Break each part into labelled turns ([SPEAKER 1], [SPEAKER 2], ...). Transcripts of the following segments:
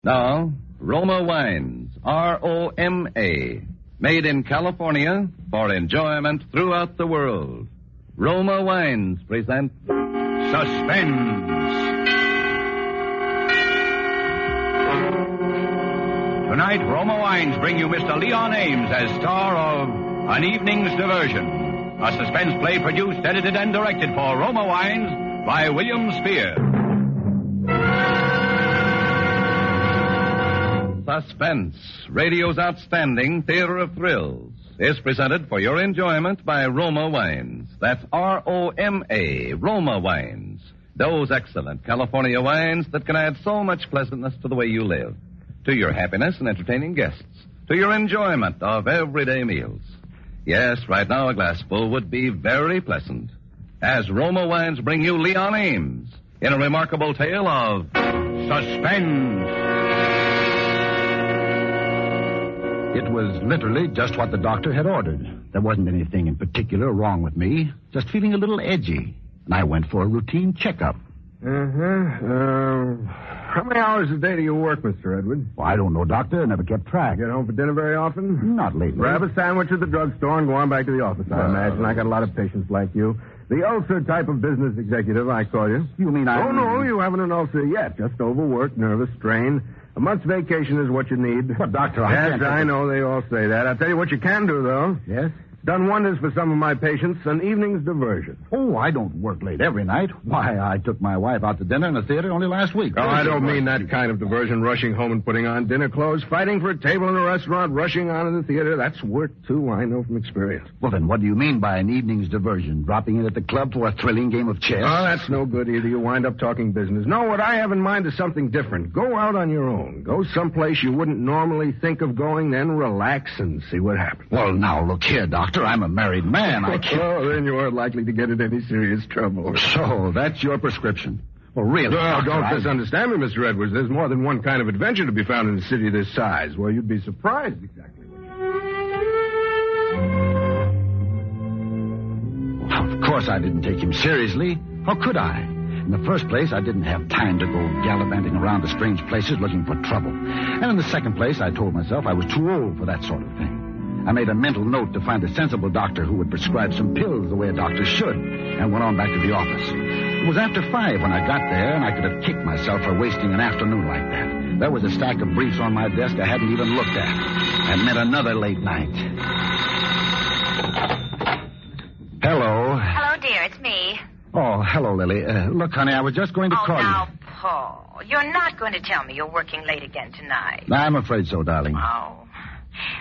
[SPEAKER 1] Now, Roma Wines, R-O-M-A, made in California for enjoyment throughout the world. Roma Wines present Suspense.
[SPEAKER 2] Tonight, Roma Wines bring you Mr. Leon Ames as star of An Evening's Diversion, a suspense play produced, edited, and directed for Roma Wines by William Spear.
[SPEAKER 1] Suspense, radio's outstanding theater of thrills, is presented for your enjoyment by Roma Wines. That's R-O-M-A, Roma Wines. Those excellent California wines that can add so much pleasantness to the way you live, to your happiness in entertaining guests, to your enjoyment of everyday meals. Yes, right now a glassful would be very pleasant. As Roma Wines bring you Leon Ames in a remarkable tale of Suspense.
[SPEAKER 3] It was literally just what the doctor had ordered. There wasn't anything in particular wrong with me, just feeling a little edgy. And I went for a routine checkup.
[SPEAKER 4] How many hours a day do you work, Mr. Edwards?
[SPEAKER 3] Well, I don't know, Doctor. I never kept track.
[SPEAKER 4] Get home for dinner very often?
[SPEAKER 3] Not lately.
[SPEAKER 4] Grab a sandwich at the drugstore and go on back to the office, I imagine. I got a lot of patients like you. The ulcer type of business executive, I call you.
[SPEAKER 3] You mean I...
[SPEAKER 4] Oh, no, you haven't an ulcer yet. Just overwork, nervous strain. A month's vacation is what you need.
[SPEAKER 3] But, Doctor,
[SPEAKER 4] Yes, I know they all say that. I'll tell you what you can do, though.
[SPEAKER 3] Yes?
[SPEAKER 4] Done wonders for some of my patients. An evening's diversion.
[SPEAKER 3] Oh, I don't work late every night. Why, I took my wife out to dinner in the theater only last week.
[SPEAKER 4] Oh, I don't mean that kind of diversion, rushing home and putting on dinner clothes, fighting for a table in a restaurant, rushing on to the theater. That's work, too, I know from experience.
[SPEAKER 3] Well, then what do you mean by an evening's diversion? Dropping in at the club for a thrilling game of chess?
[SPEAKER 4] Oh, that's no good either. You wind up talking business. No, what I have in mind is something different. Go out on your own. Go someplace you wouldn't normally think of going, then relax and see what happens.
[SPEAKER 3] Well, now, look here, Doctor. I'm a married man. I can't...
[SPEAKER 4] Oh, then you aren't likely to get in any serious trouble.
[SPEAKER 3] So, that's your prescription. Well, really,
[SPEAKER 4] Well,
[SPEAKER 3] Doctor,
[SPEAKER 4] don't misunderstand me, Mr. Edwards. There's more than one kind of adventure to be found in a city this size. Well, you'd be surprised exactly.
[SPEAKER 3] Well, of course I didn't take him seriously. How could I? In the first place, I didn't have time to go gallivanting around to strange places looking for trouble. And in the second place, I told myself I was too old for that sort of thing. I made a mental note to find a sensible doctor who would prescribe some pills the way a doctor should, and went on back to the office. It was after 5 when I got there, and I could have kicked myself for wasting an afternoon like that. There was a stack of briefs on my desk I hadn't even looked at. That meant another late night. Hello.
[SPEAKER 5] Hello, dear. It's me.
[SPEAKER 3] Oh, hello, Lily. Look, honey, I was just going to call
[SPEAKER 5] now, Paul, you're not going to tell me you're working late again tonight.
[SPEAKER 3] you. I'm afraid so, darling.
[SPEAKER 5] Oh.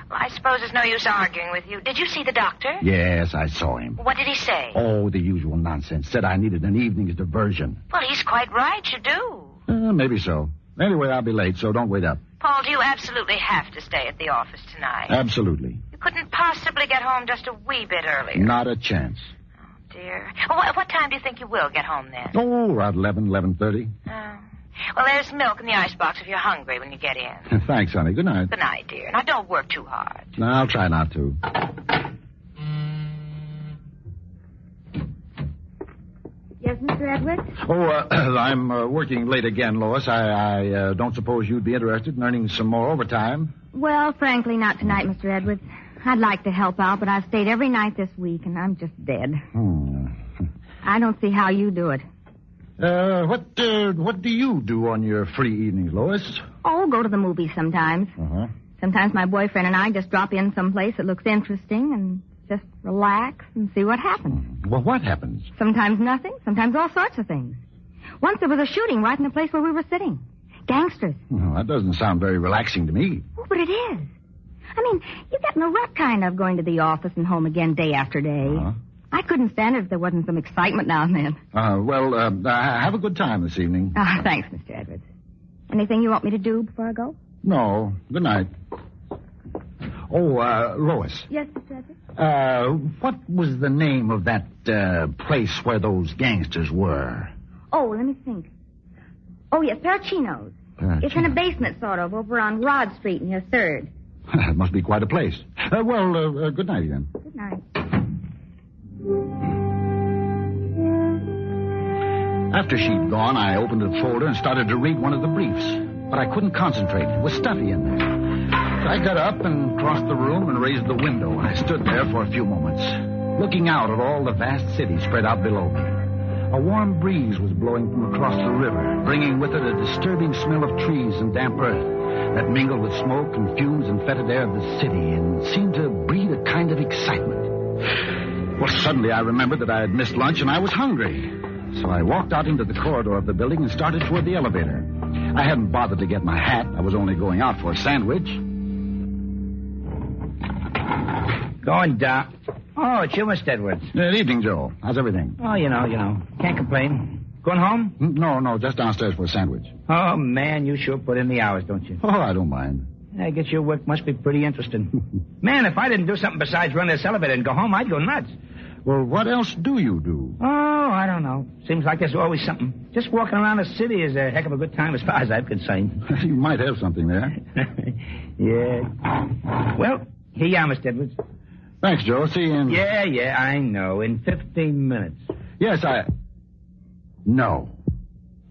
[SPEAKER 5] Well, I suppose there's no use arguing with you. Did you see the doctor?
[SPEAKER 3] Yes, I saw him.
[SPEAKER 5] What did he say?
[SPEAKER 3] Oh, the usual nonsense. Said I needed an evening's diversion.
[SPEAKER 5] Well, he's quite right. You do.
[SPEAKER 3] Maybe so. Anyway, I'll be late, so don't wait up.
[SPEAKER 5] Paul, do you absolutely have to stay at the office tonight?
[SPEAKER 3] Absolutely.
[SPEAKER 5] You couldn't possibly get home just a wee bit earlier.
[SPEAKER 3] Not a chance.
[SPEAKER 5] Oh, dear. Well, what time do you think you will get home then?
[SPEAKER 3] Oh, around 11:30.
[SPEAKER 5] Oh. Well, there's milk in the icebox if you're hungry when you get in.
[SPEAKER 3] Thanks, honey. Good night.
[SPEAKER 5] Good night, dear. Now, don't work too hard.
[SPEAKER 3] No, I'll try not to.
[SPEAKER 6] Yes, Mr. Edwards?
[SPEAKER 3] Oh, I'm working late again, Lois. I don't suppose you'd be interested in earning some more overtime.
[SPEAKER 6] Well, frankly, not tonight, Mr. Edwards. I'd like to help out, but I've stayed every night this week, and I'm just dead. I don't see how you do it.
[SPEAKER 3] What do you do on your free evenings, Lois?
[SPEAKER 6] Oh, go to the movies sometimes.
[SPEAKER 3] Uh-huh.
[SPEAKER 6] Sometimes my boyfriend and I just drop in someplace that looks interesting and just relax and see what happens.
[SPEAKER 3] Well, what happens?
[SPEAKER 6] Sometimes nothing, sometimes all sorts of things. Once there was a shooting right in the place where we were sitting. Gangsters.
[SPEAKER 3] Well, that doesn't sound very relaxing to me.
[SPEAKER 6] Oh, but it is. I mean, you get in a rut kind of going to the office and home again day after day.
[SPEAKER 3] Uh-huh.
[SPEAKER 6] I couldn't stand it if there wasn't some excitement now and then.
[SPEAKER 3] Have a good time this evening.
[SPEAKER 6] Thanks, Mr. Edwards. Anything you want me to do before I go?
[SPEAKER 3] No. Good night. Oh, Lois.
[SPEAKER 6] Yes, Mr. Edwards?
[SPEAKER 3] What was the name of that place where those gangsters were?
[SPEAKER 6] Oh, let me think. Oh, yes, Parachino's. It's in a basement, sort of, over on Rod Street near 3rd.
[SPEAKER 3] That must be quite a place. Good night again.
[SPEAKER 6] Good night.
[SPEAKER 3] After she'd gone, I opened a folder and started to read one of the briefs. but I couldn't concentrate. It was stuffy in there. So I got up and crossed the room and raised the window. I stood there for a few moments, looking out at all the vast city spread out below me. A warm breeze was blowing from across the river, bringing with it a disturbing smell of trees and damp earth that mingled with smoke and fumes and fetid air of the city and seemed to breed a kind of excitement. Well, suddenly I remembered that I had missed lunch and I was hungry. So I walked out into the corridor of the building and started toward the elevator. I hadn't bothered to get my hat. I was only going out for a sandwich.
[SPEAKER 7] Going down. Oh, it's you, Mr. Edwards.
[SPEAKER 3] Good evening, Joe. How's everything?
[SPEAKER 7] Oh, you know. Can't complain. Going home?
[SPEAKER 3] No, just downstairs for a sandwich.
[SPEAKER 7] Oh, man, you sure put in the hours, don't you?
[SPEAKER 3] Oh, I don't mind.
[SPEAKER 7] I guess your work must be pretty interesting. Man, if I didn't do something besides run this elevator and go home, I'd go nuts.
[SPEAKER 3] Well, what else do you do?
[SPEAKER 7] Oh, I don't know. Seems like there's always something. Just walking around the city is a heck of a good time as far as I'm concerned.
[SPEAKER 3] You might have something there.
[SPEAKER 7] Yeah. Well, here you are, Mr. Edwards.
[SPEAKER 3] Thanks, Joe. See you in...
[SPEAKER 7] Yeah, I know. In 15 minutes.
[SPEAKER 3] Yes, No.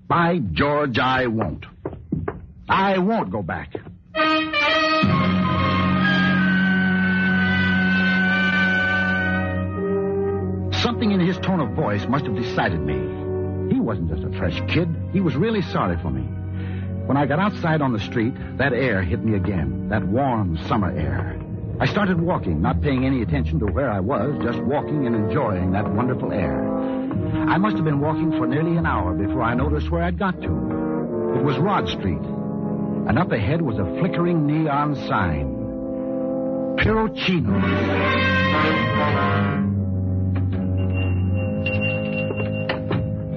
[SPEAKER 3] By George, I won't. I won't go back. Something in his tone of voice must have decided me. He wasn't just a fresh kid. He was really sorry for me. When I got outside on the street, that air hit me again, that warm summer air. I started walking, not paying any attention to where I was, just walking and enjoying that wonderful air. I must have been walking for nearly an hour before I noticed where I'd got to. It was Rod Street, and up ahead was a flickering neon sign. Pirocino.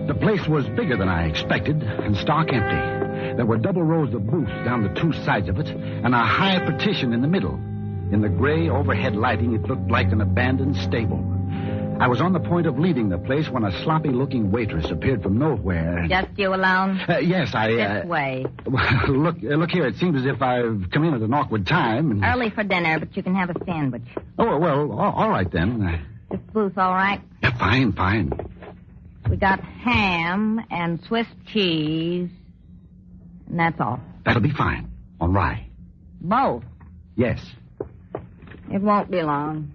[SPEAKER 3] The place was bigger than I expected and stark empty. There were double rows of booths down the two sides of it and a high partition in the middle. In the gray overhead lighting, it looked like an abandoned stable. I was on the point of leaving the place when a sloppy-looking waitress appeared from nowhere.
[SPEAKER 6] Just you alone?
[SPEAKER 3] Yes,
[SPEAKER 6] This way.
[SPEAKER 3] Look here. It seems as if I've come in at an awkward time. And...
[SPEAKER 6] Early for dinner, but you can have a sandwich.
[SPEAKER 3] Oh, well, all right then.
[SPEAKER 6] This booth all right?
[SPEAKER 3] Yeah, fine.
[SPEAKER 6] We got ham and Swiss cheese, and that's all.
[SPEAKER 3] That'll be fine. On rye.
[SPEAKER 6] Both?
[SPEAKER 3] Yes.
[SPEAKER 6] It won't be long.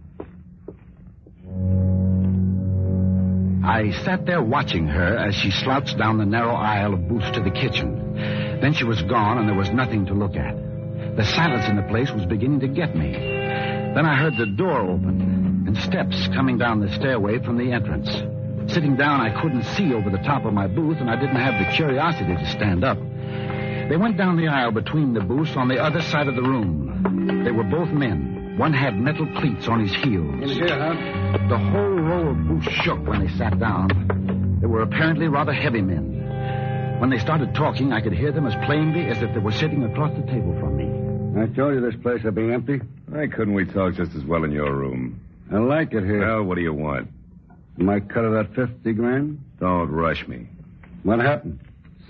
[SPEAKER 3] I sat there watching her as she slouched down the narrow aisle of booths to the kitchen. Then she was gone, and there was nothing to look at. The silence in the place was beginning to get me. Then I heard the door open and steps coming down the stairway from the entrance. Sitting down, I couldn't see over the top of my booth, and I didn't have the curiosity to stand up. They went down the aisle between the booths on the other side of the room. They were both men. One had metal cleats on his heels.
[SPEAKER 4] In here, huh?
[SPEAKER 3] The whole row of booths shook when they sat down. They were apparently rather heavy men. When they started talking, I could hear them as plainly as if they were sitting across the table from me.
[SPEAKER 4] I told you this place would be empty.
[SPEAKER 8] Why couldn't we talk just as well in your room?
[SPEAKER 4] I like it here.
[SPEAKER 8] Well, what do you want?
[SPEAKER 4] My cut of that 50 grand?
[SPEAKER 8] Don't rush me.
[SPEAKER 4] What happened?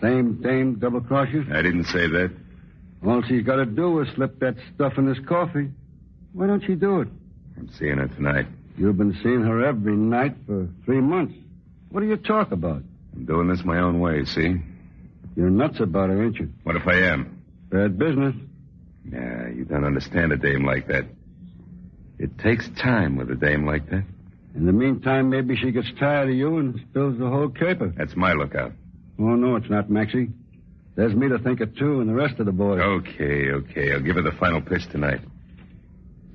[SPEAKER 4] Same dame double-cross you?
[SPEAKER 8] I didn't say that.
[SPEAKER 4] All she's got to do is slip that stuff in this coffee. Why don't you do it?
[SPEAKER 8] I'm seeing her tonight.
[SPEAKER 4] You've been seeing her every night for 3 months. What do you talk about?
[SPEAKER 8] I'm doing this my own way, see?
[SPEAKER 4] You're nuts about her, ain't you?
[SPEAKER 8] What if I am?
[SPEAKER 4] Bad business.
[SPEAKER 8] Yeah, you don't understand a dame like that. It takes time with a dame like that.
[SPEAKER 4] In the meantime, maybe she gets tired of you and spills the whole caper.
[SPEAKER 8] That's my lookout.
[SPEAKER 4] Oh, no, it's not, Maxie. There's me to think of, too, and the rest of the boys.
[SPEAKER 8] Okay. I'll give her the final pitch tonight.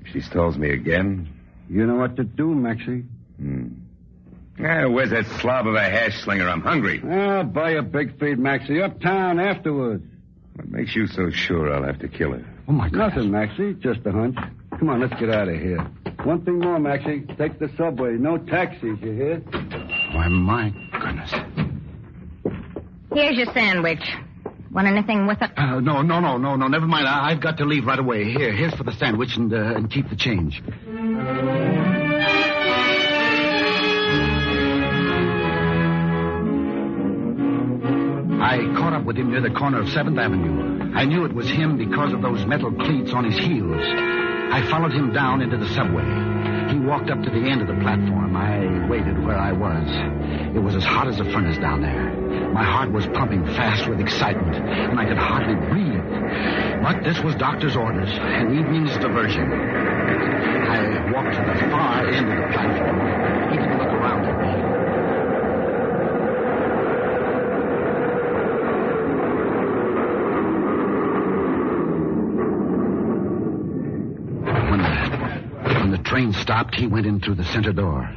[SPEAKER 8] If she stalls me again...
[SPEAKER 4] You know what to do, Maxie.
[SPEAKER 8] Where's that slob of a hash slinger? I'm hungry.
[SPEAKER 4] I'll buy a big feed, Maxie. Uptown afterwards.
[SPEAKER 8] What makes you so sure I'll have to kill her?
[SPEAKER 3] Oh, my God.
[SPEAKER 4] Nothing, Maxie. Just a hunch. Come on, let's get out of here. One thing more, Maxie. Take the subway. No taxis, you hear?
[SPEAKER 3] Why, my goodness.
[SPEAKER 6] Here's your sandwich. Want anything with it?
[SPEAKER 3] No. Never mind. I've got to leave right away. Here's for the sandwich and keep the change. I caught up with him near the corner of 7th Avenue. I knew it was him because of those metal cleats on his heels. I followed him down into the subway. He walked up to the end of the platform. I waited where I was. It was as hot as a furnace down there. My heart was pumping fast with excitement, and I could hardly breathe. But this was doctor's orders, an evening's diversion. I walked to the far end of the platform. He didn't look around at me. When the train stopped, he went in through the center door.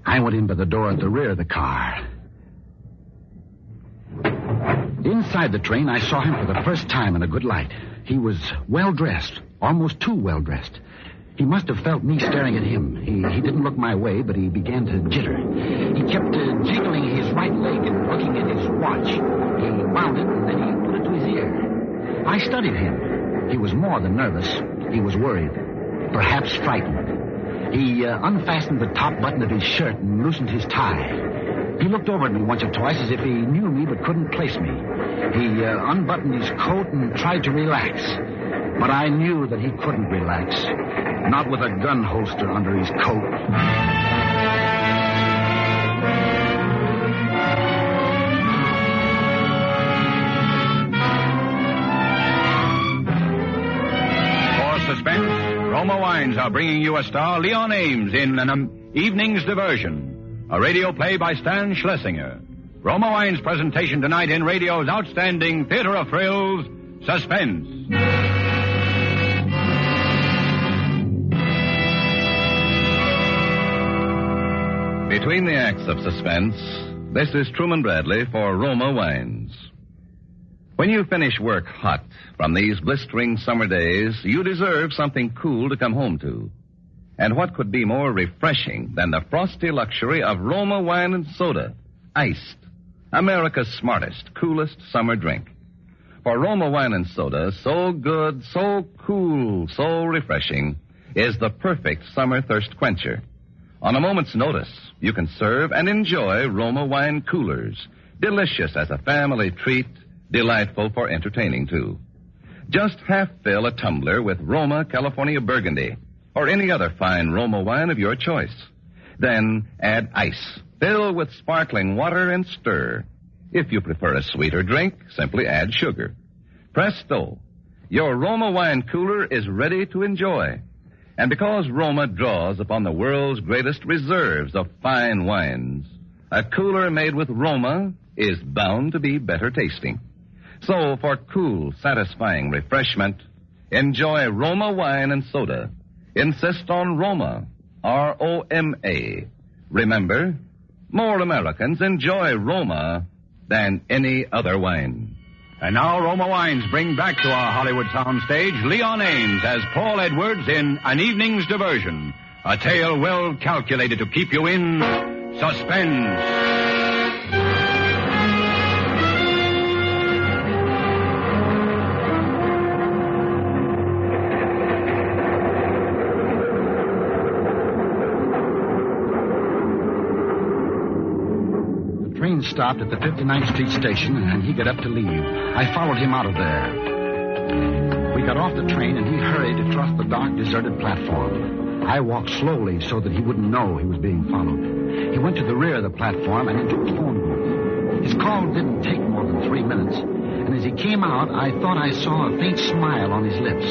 [SPEAKER 3] I went in by the door at the rear of the car. Inside the train, I saw him for the first time in a good light. He was well-dressed, almost too well-dressed. He must have felt me staring at him. He didn't look my way, but he began to jitter. He kept jiggling his right leg and looking at his watch. He wound it, and then he put it to his ear. I studied him. He was more than nervous. He was worried, perhaps frightened. He unfastened the top button of his shirt and loosened his tie. He looked over at me once or twice as if he knew me but couldn't place me. He unbuttoned his coat and tried to relax. But I knew that he couldn't relax. Not with a gun holster under his coat.
[SPEAKER 2] For Suspense, Roma Wines are bringing you a star, Leon Ames, in an evening's diversion. A radio play by Stan Schlesinger. Roma Wine's presentation tonight in radio's outstanding theater of thrills, Suspense.
[SPEAKER 1] Between the acts of Suspense, this is Truman Bradley for Roma Wines. When you finish work hot from these blistering summer days, you deserve something cool to come home to. And what could be more refreshing than the frosty luxury of Roma wine and soda, iced, America's smartest, coolest summer drink. For Roma wine and soda, so good, so cool, so refreshing, is the perfect summer thirst quencher. On a moment's notice, you can serve and enjoy Roma wine coolers, delicious as a family treat, delightful for entertaining, too. Just half fill a tumbler with Roma California Burgundy, or any other fine Roma wine of your choice. Then add ice. Fill with sparkling water and stir. If you prefer a sweeter drink, simply add sugar. Presto! Your Roma wine cooler is ready to enjoy. And because Roma draws upon the world's greatest reserves of fine wines, a cooler made with Roma is bound to be better tasting. So for cool, satisfying refreshment, enjoy Roma wine and soda. Insist on Roma, R-O-M-A. Remember, more Americans enjoy Roma than any other wine.
[SPEAKER 2] And now Roma Wines bring back to our Hollywood soundstage Leon Ames as Paul Edwards in An Evening's Diversion, a tale well calculated to keep you in suspense.
[SPEAKER 3] The train stopped at the 59th Street station, and he got up to leave. I followed him out of there. We got off the train, and he hurried across the dark, deserted platform. I walked slowly so that he wouldn't know he was being followed. He went to the rear of the platform and into a phone booth. His call didn't take more than 3 minutes, and as he came out, I thought I saw a faint smile on his lips.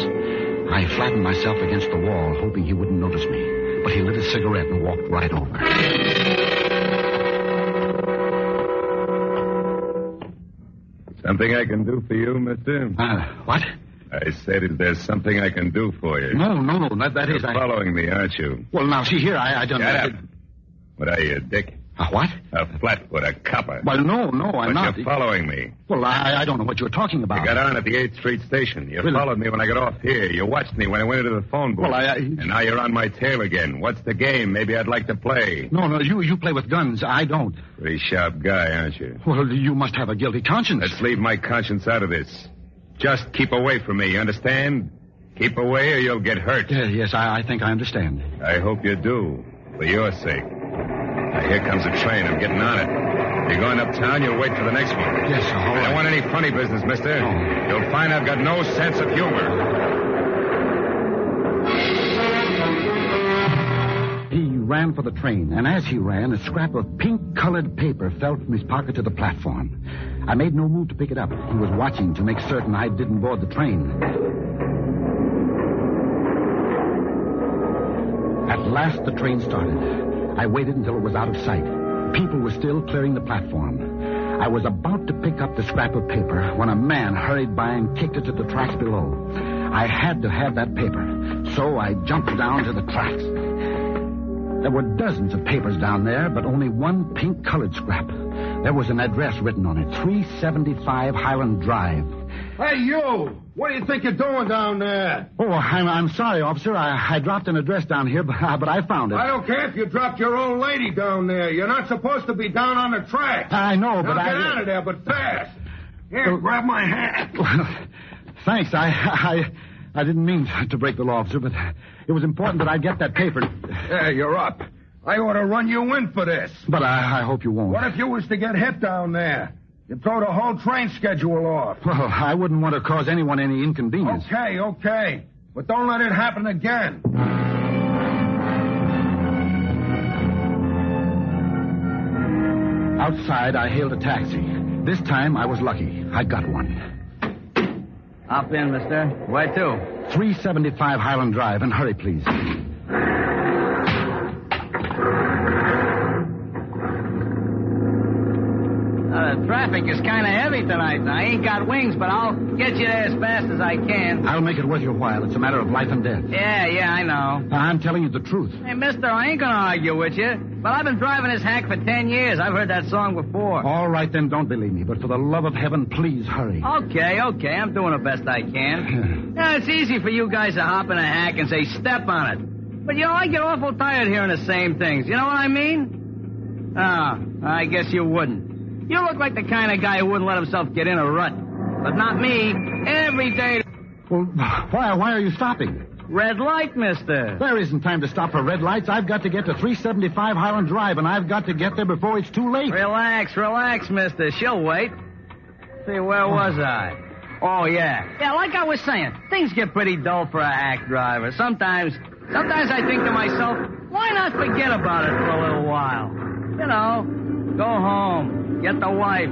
[SPEAKER 3] I flattened myself against the wall, hoping he wouldn't notice me, but he lit a cigarette and walked right over.
[SPEAKER 8] Something I can do for you, mister?
[SPEAKER 3] What?
[SPEAKER 8] I said, is there something I can do for you?
[SPEAKER 3] No. That
[SPEAKER 8] You're
[SPEAKER 3] is...
[SPEAKER 8] following me, aren't you?
[SPEAKER 3] Well, now, see here, I don't...
[SPEAKER 8] Shut up. What are you, a dick?
[SPEAKER 3] What?
[SPEAKER 8] A flatfoot, a copper.
[SPEAKER 3] Well, no, I'm not.
[SPEAKER 8] But you're following me.
[SPEAKER 3] Well, I don't know what you're talking about.
[SPEAKER 8] You got on at the 8th Street station. You
[SPEAKER 3] Really?
[SPEAKER 8] followed me when I got off here. You watched me when I went into the phone booth.
[SPEAKER 3] Well,
[SPEAKER 8] And now you're on my tail again. What's the game? Maybe I'd like to play.
[SPEAKER 3] No, you play with guns. I don't.
[SPEAKER 8] Pretty sharp guy, aren't you?
[SPEAKER 3] Well, you must have a guilty conscience.
[SPEAKER 8] Let's leave my conscience out of this. Just keep away from me, you understand? Keep away or you'll get hurt.
[SPEAKER 3] Yes, I think I understand.
[SPEAKER 8] I hope you do, for your sake. Now, here comes a train. I'm getting on it. You're going uptown, you'll wait for the next one.
[SPEAKER 3] Yes, all
[SPEAKER 8] I
[SPEAKER 3] right.
[SPEAKER 8] don't want any funny business, mister.
[SPEAKER 3] Oh.
[SPEAKER 8] You'll find I've got no sense of humor.
[SPEAKER 3] You and ran for the train. And as he ran, a scrap of pink-colored paper fell from his pocket to the platform. I made no move to pick it up. He was watching to make certain I didn't board the train. At last, the train started. I waited until it was out of sight. People were still clearing the platform. I was about to pick up the scrap of paper when a man hurried by and kicked it to the tracks below. I had to have that paper, so I jumped down to the tracks. There were dozens of papers down there, but only one pink-colored scrap. There was an address written on it, 375 Highland Drive.
[SPEAKER 4] Hey, you! What do you think you're doing down there?
[SPEAKER 3] Oh, I'm sorry, officer. I dropped an address down here, but I found it.
[SPEAKER 4] I don't care if you dropped your old lady down there. You're not supposed to be down on the track.
[SPEAKER 3] I know, but
[SPEAKER 4] now get out of there, but fast. Here, grab my hat.
[SPEAKER 3] Thanks. I didn't mean to break the law, officer, but it was important that I get that paper.
[SPEAKER 4] Yeah, you're up. I ought to run you in for this.
[SPEAKER 3] But I hope you won't.
[SPEAKER 4] What if you was to get hit down there? You'd throw the whole train schedule off.
[SPEAKER 3] Well, I wouldn't want to cause anyone any inconvenience.
[SPEAKER 4] Okay. But don't let it happen again.
[SPEAKER 3] Outside, I hailed a taxi. This time, I was lucky. I got one.
[SPEAKER 7] Hop in, mister. Where to?
[SPEAKER 3] 375 Highland Drive, and hurry, please.
[SPEAKER 7] The traffic is kind of heavy tonight. I ain't got wings, but I'll get you there as fast as I can.
[SPEAKER 3] I'll make it worth your while. It's a matter of life and death.
[SPEAKER 7] Yeah, I know.
[SPEAKER 3] I'm telling you the truth.
[SPEAKER 7] Hey, mister, I ain't gonna argue with you, but I've been driving this hack for 10 years. I've heard that song before.
[SPEAKER 3] All right, then, don't believe me, but for the love of heaven, please hurry.
[SPEAKER 7] Okay, I'm doing the best I can. Yeah, it's easy for you guys to hop in a hack and say, step on it. But, I get awful tired hearing the same things. You know what I mean? I guess you wouldn't. You look like the kind of guy who wouldn't let himself get in a rut. But not me. Every day.
[SPEAKER 3] Well, why are you stopping?
[SPEAKER 7] Red light, mister.
[SPEAKER 3] There isn't time to stop for red lights. I've got to get to 375 Highland Drive, and I've got to get there before it's too late.
[SPEAKER 7] Relax, mister. She'll wait. See, where was I? Oh, yeah. Yeah, like I was saying, things get pretty dull for a hack driver. Sometimes I think to myself, why not forget about it for a little while? Go home. Get the wife.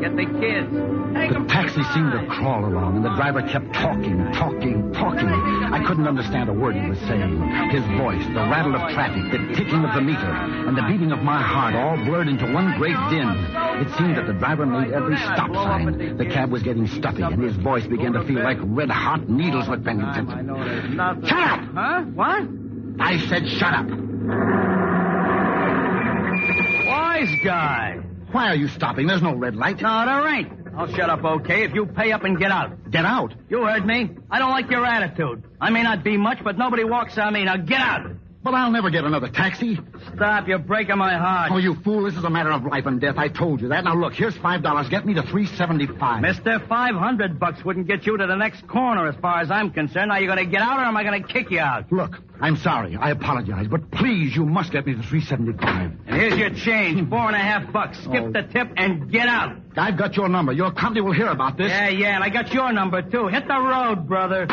[SPEAKER 7] Get the kids.
[SPEAKER 3] The taxi seemed to crawl along, and the driver kept talking. I couldn't understand a word he was saying. His voice, the rattle of traffic, the ticking of the meter, and the beating of my heart all blurred into one great din. It seemed that the driver made every stop sign. The cab was getting stuffy, and his voice began to feel like red-hot needles with Bennington. Shut up!
[SPEAKER 7] Huh? What?
[SPEAKER 3] I said shut up.
[SPEAKER 7] Wise guy.
[SPEAKER 3] Why are you stopping? There's no red light.
[SPEAKER 7] No, there ain't. I'll shut up, okay, if you pay up and get out.
[SPEAKER 3] Get out?
[SPEAKER 7] You heard me. I don't like your attitude. I may not be much, but nobody walks on me. Now get out.
[SPEAKER 3] But I'll never get another taxi.
[SPEAKER 7] Stop. You're breaking my heart.
[SPEAKER 3] Oh, you fool. This is a matter of life and death. I told you that. Now, look, here's $5. Get me to 375.
[SPEAKER 7] Mister, $500 wouldn't get you to the next corner as far as I'm concerned. Now, you going to get out or am I going to kick you out?
[SPEAKER 3] Look, I'm sorry. I apologize. But please, you must get me to 375.
[SPEAKER 7] And here's your change, $4.50. Skip the tip and get out.
[SPEAKER 3] I've got your number. Your company will hear about this.
[SPEAKER 7] Yeah, and I got your number, too. Hit the road, brother.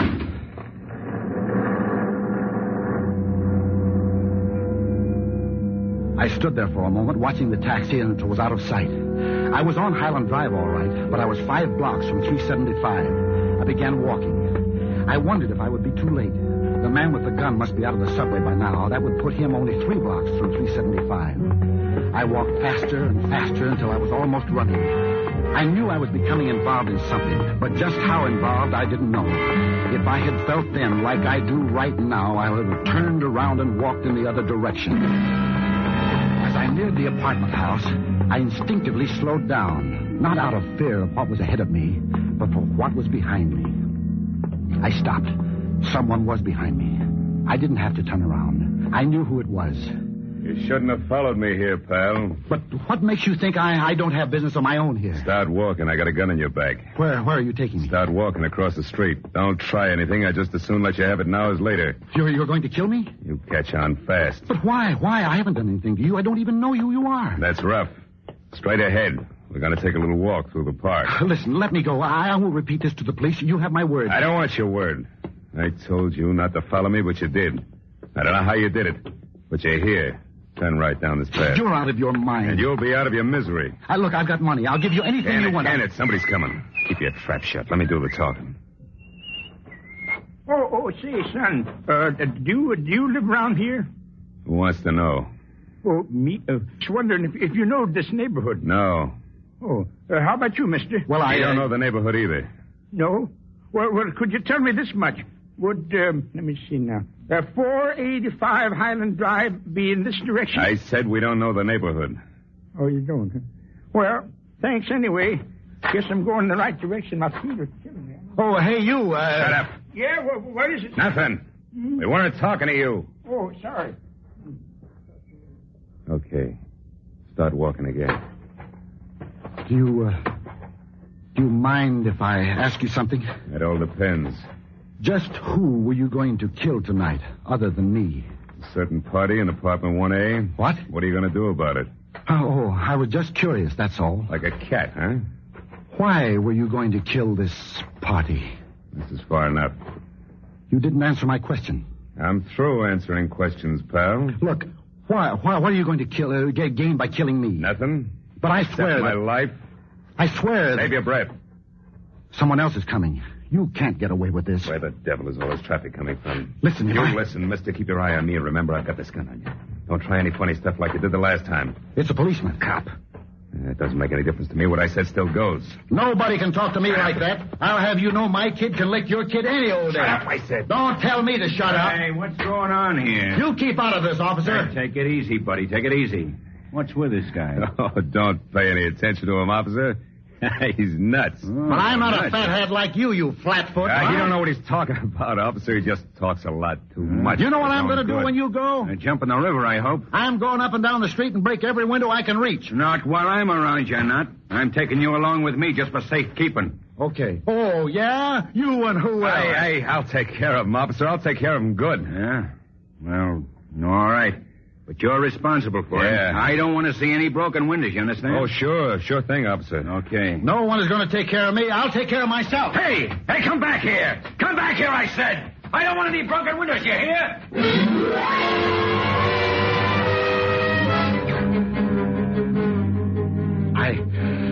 [SPEAKER 3] I stood there for a moment, watching the taxi until it was out of sight. I was on Highland Drive, all right, but I was 5 blocks from 375. I began walking. I wondered if I would be too late. The man with the gun must be out of the subway by now. That would put him only 3 blocks from 375. I walked faster and faster until I was almost running. I knew I was becoming involved in something, but just how involved, I didn't know. If I had felt then like I do right now, I would have turned around and walked in the other direction. As I neared the apartment house, I instinctively slowed down, not out of fear of what was ahead of me, but for what was behind me. I stopped. Someone was behind me. I didn't have to turn around. I knew who it was.
[SPEAKER 8] You shouldn't have followed me here, pal.
[SPEAKER 3] But what makes you think I don't have business of my own here?
[SPEAKER 8] Start walking. I got a gun in your back.
[SPEAKER 3] Where are you taking me?
[SPEAKER 8] Start walking across the street. Don't try anything. I just as soon let you have it now as later.
[SPEAKER 3] You're going to kill me?
[SPEAKER 8] You catch on fast.
[SPEAKER 3] But why? I haven't done anything to you. I don't even know who you are.
[SPEAKER 8] That's rough. Straight ahead. We're going to take a little walk through the park.
[SPEAKER 3] Listen, let me go. I won't repeat this to the police. You have my word.
[SPEAKER 8] I don't want your word. I told you not to follow me, but you did. I don't know how you did it, but you're here. Turn right down this path.
[SPEAKER 3] You're out of your mind.
[SPEAKER 8] And you'll be out of your misery.
[SPEAKER 3] Look, I've got money. I'll give you anything you want.
[SPEAKER 8] Can it? Somebody's coming. Keep your trap shut. Let me do the talking.
[SPEAKER 9] Oh, say, son, do you live around here?
[SPEAKER 8] Who wants to know?
[SPEAKER 9] Oh, me, just wondering if you know this neighborhood.
[SPEAKER 8] No.
[SPEAKER 9] Oh, how about you, mister?
[SPEAKER 3] Well,
[SPEAKER 8] I don't know the neighborhood either.
[SPEAKER 9] No? Well, could you tell me this much? Would, let me see now. 485 Highland Drive be in this direction?
[SPEAKER 8] I said we don't know the neighborhood.
[SPEAKER 9] Oh, you don't? Huh? Well, thanks anyway. Guess I'm going in the right direction. My feet are killing me.
[SPEAKER 3] Oh, hey, you,
[SPEAKER 8] Shut up.
[SPEAKER 9] Yeah, what is it?
[SPEAKER 8] Nothing. We weren't talking to you.
[SPEAKER 9] Oh, sorry.
[SPEAKER 8] Okay. Start walking again.
[SPEAKER 3] Do you mind if I ask you something?
[SPEAKER 8] It all depends.
[SPEAKER 3] Just who were you going to kill tonight, other than me?
[SPEAKER 8] A certain party in apartment 1A.
[SPEAKER 3] What?
[SPEAKER 8] What are you going to do about it?
[SPEAKER 3] Oh, I was just curious, that's all.
[SPEAKER 8] Like a cat, huh?
[SPEAKER 3] Why were you going to kill this party?
[SPEAKER 8] This is far enough.
[SPEAKER 3] You didn't answer my question.
[SPEAKER 8] I'm through answering questions, pal.
[SPEAKER 3] Look, what are you going to kill, gain by killing me?
[SPEAKER 8] Nothing.
[SPEAKER 3] But I
[SPEAKER 8] Except
[SPEAKER 3] swear
[SPEAKER 8] my
[SPEAKER 3] that...
[SPEAKER 8] life.
[SPEAKER 3] I swear
[SPEAKER 8] Save your breath.
[SPEAKER 3] Someone else is coming. You can't get away with this.
[SPEAKER 8] Where the devil is all this traffic coming from?
[SPEAKER 3] Listen,
[SPEAKER 8] You listen, mister. Keep your eye on me and remember I've got this gun on you. Don't try any funny stuff like you did the last time.
[SPEAKER 3] It's a policeman.
[SPEAKER 8] Cop. It doesn't make any difference to me. What I said still goes.
[SPEAKER 3] Nobody can talk to me like that. I'll have you know my kid can lick your kid any old day.
[SPEAKER 8] Shut up, I said.
[SPEAKER 3] Don't tell me to shut up.
[SPEAKER 2] Hey, what's going on here?
[SPEAKER 3] You keep out of this, officer.
[SPEAKER 2] Hey, take it easy, buddy. Take it easy. What's with this guy?
[SPEAKER 8] Oh, don't pay any attention to him, officer. He's nuts.
[SPEAKER 3] But I'm not a fathead like you flatfoot.
[SPEAKER 8] You don't know what he's talking about, officer. He just talks a lot too much.
[SPEAKER 3] You know what
[SPEAKER 8] for
[SPEAKER 3] I'm
[SPEAKER 8] his
[SPEAKER 3] going
[SPEAKER 8] own
[SPEAKER 3] to do
[SPEAKER 8] good.
[SPEAKER 3] when you go?
[SPEAKER 2] Jump in the river, I hope.
[SPEAKER 3] I'm going up and down the street and break every window I can reach.
[SPEAKER 2] Not while I'm around, you're not. I'm taking you along with me just for safekeeping.
[SPEAKER 3] Okay. Oh, yeah? You and who else?
[SPEAKER 8] Hey, I'll take care of him, officer. I'll take care of him good.
[SPEAKER 2] Yeah? Well, all right. But you're responsible for it. I don't want to see any broken windows, you understand?
[SPEAKER 8] Oh, sure. Sure thing, officer.
[SPEAKER 2] Okay.
[SPEAKER 3] No one is going to take care of me. I'll take care of myself.
[SPEAKER 2] Hey, come back here. Come back here, I said. I don't want any broken windows, you hear?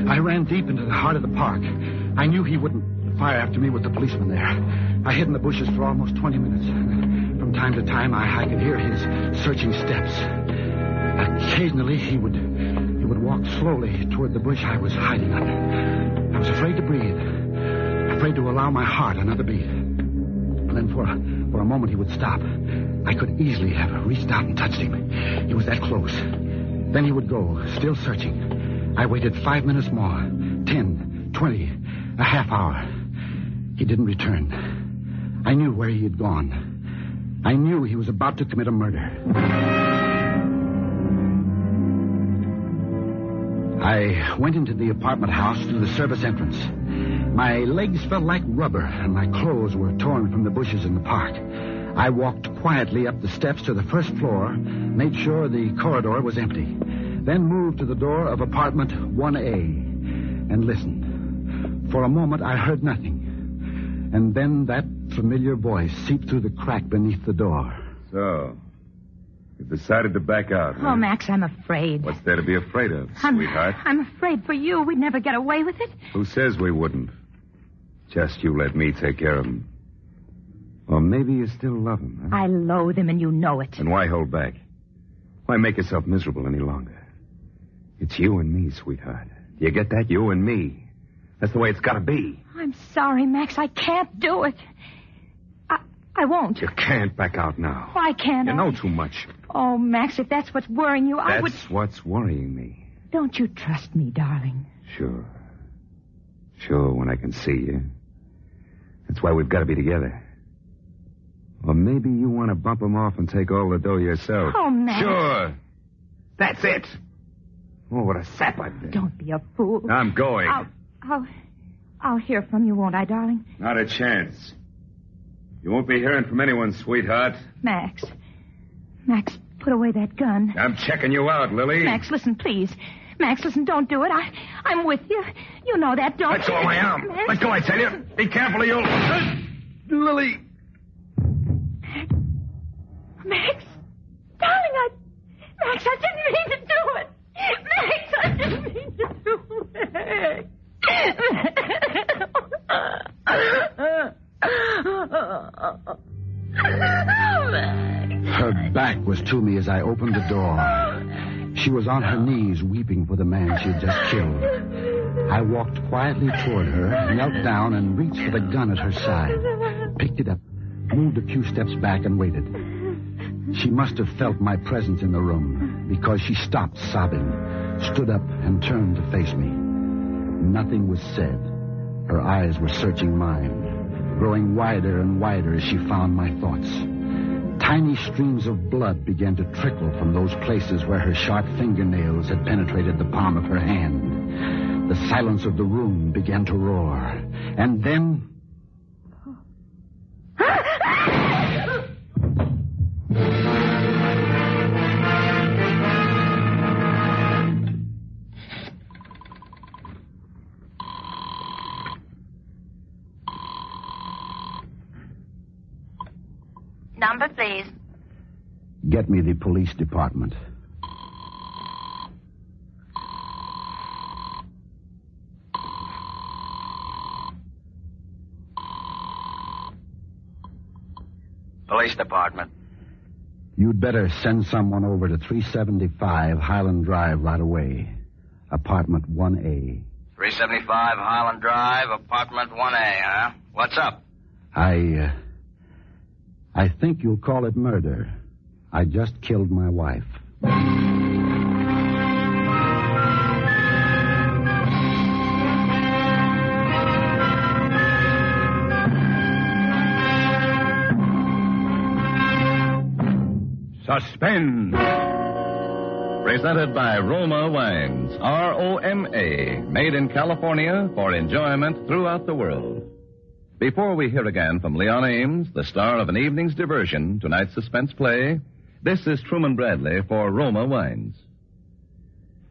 [SPEAKER 3] I ran deep into the heart of the park. I knew he wouldn't fire after me with the policeman there. I hid in the bushes for almost 20 minutes. From time to time, I could hear his searching steps. Occasionally, he would walk slowly toward the bush I was hiding under. I was afraid to breathe, afraid to allow my heart another beat. And then for a moment, he would stop. I could easily have reached out and touched him. He was that close. Then he would go, still searching. I waited 5 minutes more, 10, 20, a half hour. He didn't return. I knew where he had gone. I knew he was about to commit a murder. I went into the apartment house through the service entrance. My legs felt like rubber, and my clothes were torn from the bushes in the park. I walked quietly up the steps to the first floor, made sure the corridor was empty, then moved to the door of apartment 1A and listened. For a moment, I heard nothing. And then that familiar voice seeped through the crack beneath the door.
[SPEAKER 8] So, you decided to back out, huh?
[SPEAKER 6] Oh, Max, I'm afraid.
[SPEAKER 8] What's there to be afraid of, sweetheart?
[SPEAKER 6] I'm afraid for you. We'd never get away with it.
[SPEAKER 8] Who says we wouldn't? Just you let me take care of him. Or maybe you still love him, huh?
[SPEAKER 6] I loathe him, and you know it.
[SPEAKER 8] Then why hold back? Why make yourself miserable any longer? It's you and me, sweetheart. Do you get that? You and me. That's the way it's got to be.
[SPEAKER 6] I'm sorry, Max. I can't do it. I won't.
[SPEAKER 8] You can't back out now.
[SPEAKER 6] Why can't I?
[SPEAKER 8] You know too much.
[SPEAKER 6] Oh, Max, if that's what's worrying you, I would...
[SPEAKER 8] That's what's worrying me.
[SPEAKER 6] Don't you trust me, darling?
[SPEAKER 8] Sure. Sure, when I can see you. That's why we've got to be together. Or maybe you want to bump him off and take all the dough yourself.
[SPEAKER 6] Oh, Max.
[SPEAKER 8] Sure. That's it. Oh, what a sap I've been.
[SPEAKER 6] Don't be a fool.
[SPEAKER 8] I'm going.
[SPEAKER 6] I'll hear from you, won't I, darling?
[SPEAKER 8] Not a chance. You won't be hearing from anyone, sweetheart.
[SPEAKER 6] Max, put away that gun.
[SPEAKER 8] I'm checking you out, Lily.
[SPEAKER 6] Max, listen, please. Max, listen, don't do it. I'm with you. You know that, don't
[SPEAKER 8] Let go
[SPEAKER 6] you?
[SPEAKER 8] of my arm.
[SPEAKER 6] Max.
[SPEAKER 8] Let go, I tell you. Be careful or you'll... Lily.
[SPEAKER 6] Max, darling, Max, I didn't mean to do it. Max, I didn't mean to do it.
[SPEAKER 3] Her back was to me as I opened the door. She was on her knees weeping for the man she had just killed. I walked quietly toward her, knelt down, and reached for the gun at her side. Picked it up, moved a few steps back, and waited. She must have felt my presence in the room, because she stopped sobbing, stood up, and turned to face me. Nothing was said. Her eyes were searching mine, growing wider and wider as she found my thoughts. Tiny streams of blood began to trickle from those places where her sharp fingernails had penetrated the palm of her hand. The silence of the room began to roar. And then...
[SPEAKER 5] Number, please.
[SPEAKER 3] Get me the police department.
[SPEAKER 7] Police department.
[SPEAKER 3] You'd better send someone over to 375 Highland Drive right away. Apartment 1A.
[SPEAKER 7] 375 Highland Drive, apartment 1A, huh? What's up?
[SPEAKER 3] I think you'll call it murder. I just killed my wife.
[SPEAKER 2] Suspense.
[SPEAKER 1] Presented by Roma Wines, R-O-M-A, made in California for enjoyment throughout the world. Before we hear again from Leon Ames, the star of An Evening's Diversion, tonight's suspense play, this is Truman Bradley for Roma Wines.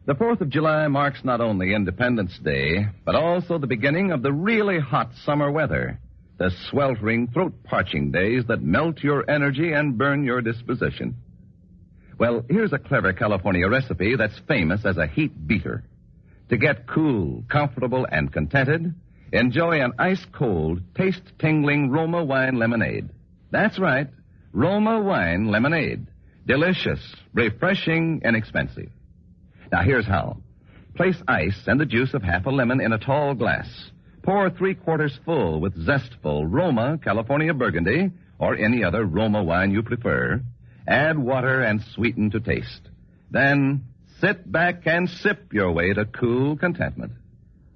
[SPEAKER 1] The 4th of July marks not only Independence Day, but also the beginning of the really hot summer weather, the sweltering, throat-parching days that melt your energy and burn your disposition. Well, here's a clever California recipe that's famous as a heat beater. To get cool, comfortable, and contented, enjoy an ice-cold, taste-tingling Roma wine lemonade. That's right, Roma wine lemonade. Delicious, refreshing, inexpensive. Now, here's how. Place ice and the juice of half a lemon in a tall glass. Pour 3/4 full with zestful Roma California Burgundy or any other Roma wine you prefer. Add water and sweeten to taste. Then sit back and sip your way to cool contentment.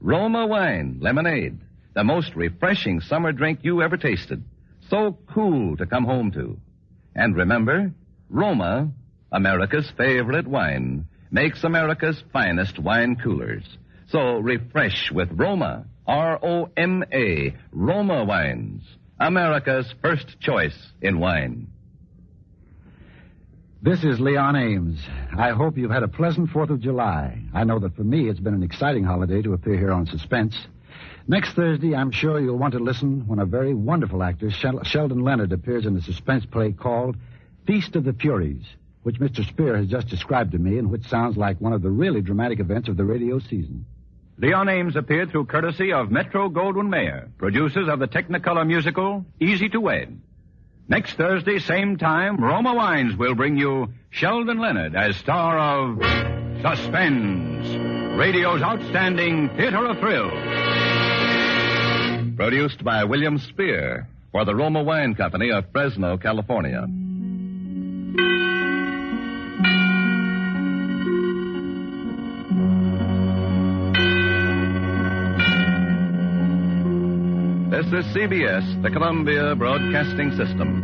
[SPEAKER 1] Roma wine lemonade, the most refreshing summer drink you ever tasted. So cool to come home to. And remember, Roma, America's favorite wine, makes America's finest wine coolers. So refresh with Roma, R-O-M-A, Roma wines, America's first choice in wine.
[SPEAKER 3] This is Leon Ames. I hope you've had a pleasant 4th of July. I know that for me it's been an exciting holiday to appear here on Suspense. Next Thursday, I'm sure you'll want to listen when a very wonderful actor, Sheldon Leonard, appears in a suspense play called Feast of the Furies, which Mr. Spear has just described to me and which sounds like one of the really dramatic events of the radio season.
[SPEAKER 2] Leon Ames appeared through courtesy of Metro-Goldwyn-Mayer, producers of the Technicolor musical Easy to Wed. Next Thursday, same time, Roma Wines will bring you Sheldon Leonard as star of Suspense, radio's outstanding theater of thrills.
[SPEAKER 1] Produced by William Spear for the Roma Wine Company of Fresno, California. This is CBS, the Columbia Broadcasting System.